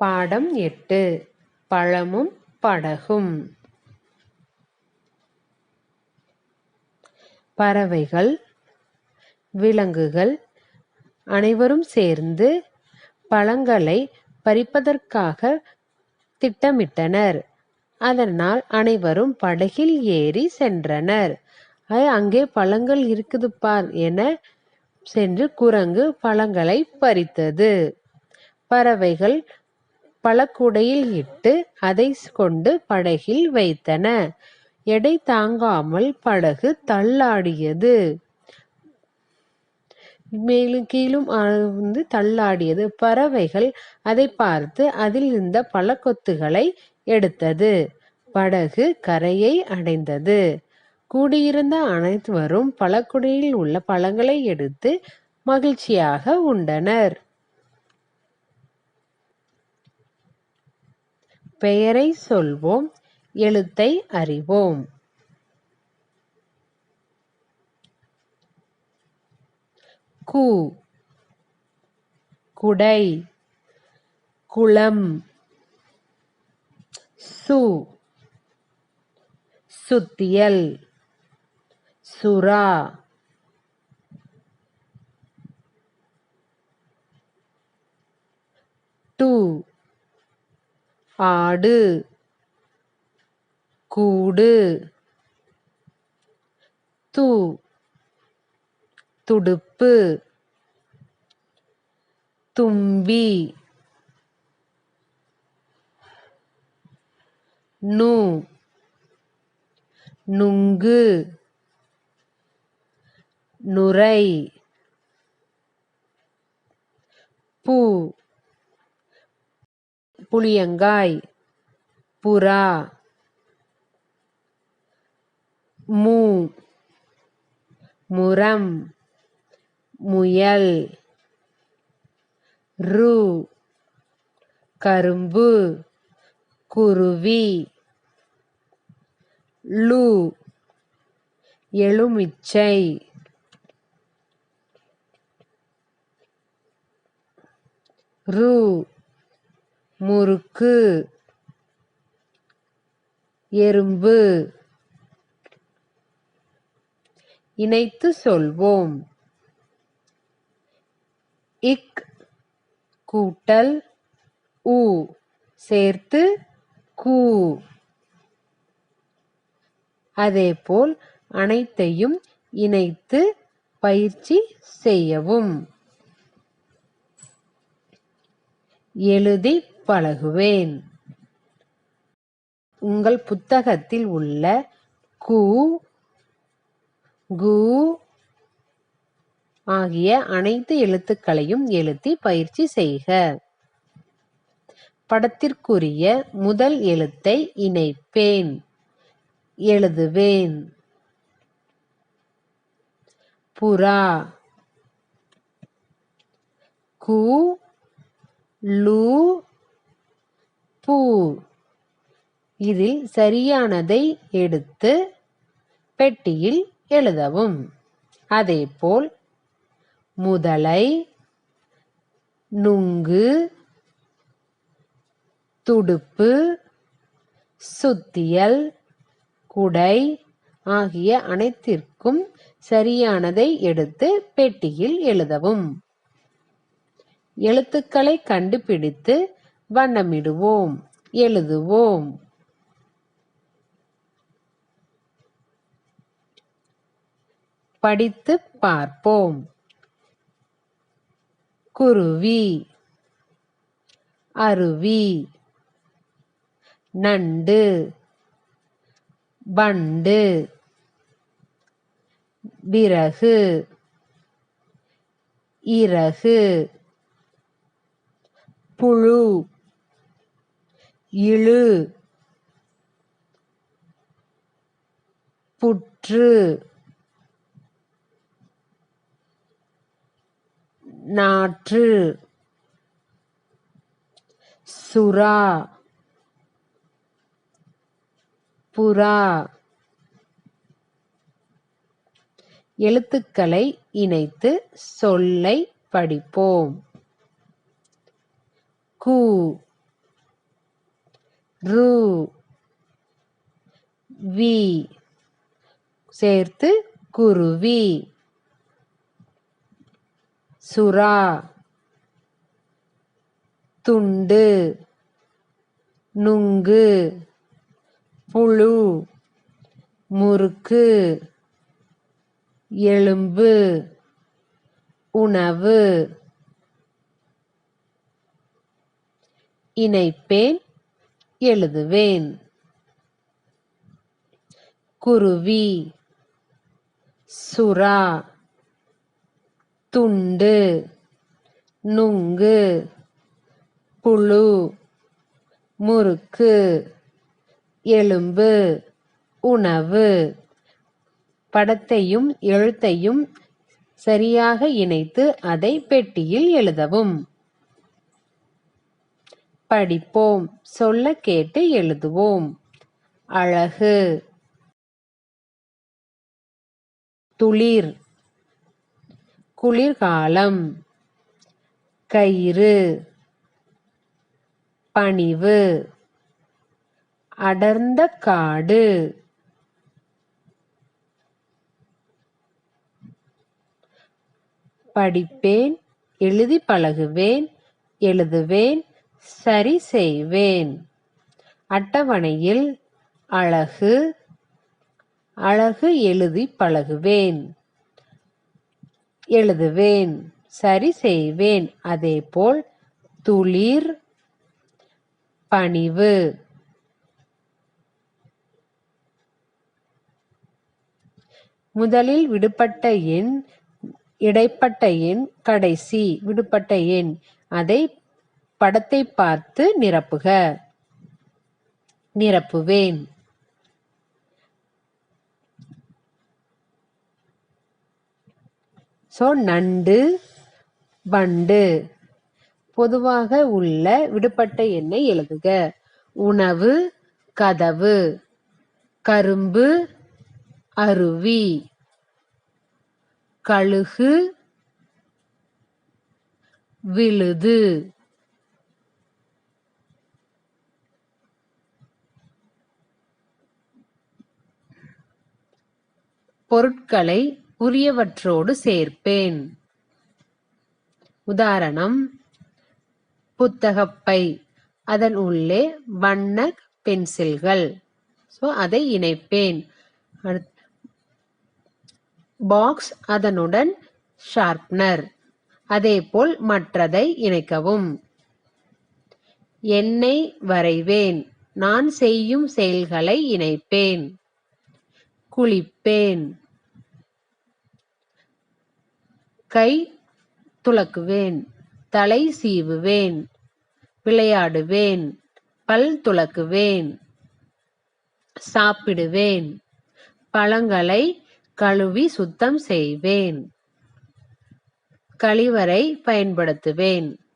பாடம் 8 பழமும் படகும். பறவைகள், விலங்குகள் அனைவரும் சேர்ந்து பழங்களை பறிப்பதற்காக திட்டமிட்டனர். அதனால் அனைவரும் படகில் ஏறி சென்றனர். அங்கே பழங்கள் இருக்குது பார் என சென்று குரங்கு பழங்களை பறித்தது. பறவைகள் பழக்கூடையில் இட்டு அதை கொண்டு படகில் வைத்தன. எடை தாங்காமல் படகு தள்ளாடியது. மேலும் கீழும் தள்ளாடியது. பறவைகள் அதை பார்த்து அதில் இருந்த பழக்கொத்துகளை எடுத்தது. படகு கரையை அடைந்தது. கூடியிருந்த அனைவரும் பழக்குடையில் உள்ள பழங்களை எடுத்து மகிழ்ச்சியாக உண்டனர். பெயரை சொல்வோம், எழுத்தை அறிவோம். கு குடை, குளம். சு சுத்தியல், சுறா. டு ஆடு, கூடு. து துடுப்பு, தும்பி. நு நுங்கு, நுரை. பு புளியங்காய், புறா. மு முரம், முயல். ரு கரும்பு, குருவி. லு எலுமிச்சை. ரு முறுக்கு, எறும்பு. இணைத்து சொல்வோம். இக் கூட்டல் உ சேர்த்து கூ. அதேபோல் அனைத்தையும் இணைத்து பயிற்சி செய்யவும். எழுதி பழகுவேன். உங்கள் புத்தகத்தில் உள்ள கு, கு ஆகிய அனைத்து எழுத்துக்களையும் எழுதி பயிற்சி செய்க. படத்திற்குரிய முதல் எழுத்தை இணைப்பேன், எழுதுவேன். புறா. கு லு பு. இதில் சரியானதை எடுத்து பெட்டியில் எழுதவும். அதேபோல் முதலை, நுங்கு, துடுப்பு, சுத்தியல், குடை ஆகிய அனைத்திற்கும் சரியானதை எடுத்து பெட்டியில் எழுதவும். எழுத்துக்களை கண்டுபிடித்து வண்ணமிடுவோம், எழுதுவோம். படித்து பார்ப்போம். குருவி, அருவி. நண்டு, வண்டு. விறகு, இறகு. புழு, இழு. புற்று, நாற்று. சுறா, புறா. எழுத்துக்களை இணைத்து சொல்லை படிப்போம். கு ரு வி சேர்த்து குருவி. சுறா துண்டு நுங்கு புழு முறுக்கு எலும்பு உணவு. இணைப்பேன் எழுதுவேன். குருவி சுறா துண்டு நுங்கு புழு முறுக்கு எலும்பு உணவு. படத்தையும் எழுத்தையும் சரியாக இணைத்து அதை பெட்டியில் எழுதவும். படிப்போம். சொல்ல கேட்டு எழுதுவோம். அழகு துளிர் குளிர்காலம். கயிறு பணிவு. அடர்ந்த காடு படிப்பேன் எழுதி பழகுவேன் எழுதுவேன் சரி செய்வேன். அட்டவணையில் அழகு அழகு எழுதி பழகுவேன் எழுதுவேன் சரி செய்வேன். அதேபோல் துளிர் பணிவு. முதலில் விடுபட்ட எண் இடைப்பட்ட எண் கடைசி விடுபட்ட எண் அதை படத்தை பார்த்து நிரப்புக. நிரப்புவேன். நண்டு வண்டு. பொதுவாக உள்ள விடுபட்ட எண்ணை எழுதுக. உணவு கதவு கரும்பு அருவி கழுகு விழுது. பொருட்களை உரியவற்றோடு சேர்ப்பேன். உதாரணம் புத்தகப்பை அதன் உள்ளே வண்ண பென்சில்கள். அதை இணைப்பேன். பாக்ஸ் அதனுடன் ஷார்ப்னர். அதேபோல் மற்றதை இணைக்கவும். எண்ணை வரைவேன். நான் செய்யும் செயல்களை இணைப்பேன். குளிப்பேன். கை துலக்குவேன். தலை சீவுவேன். விளையாடுவேன். பல் துலக்குவேன். சாப்பிடுவேன். பழங்களை கழுவி சுத்தம் செய்வேன். கழிவறை பயன்படுத்துவேன்.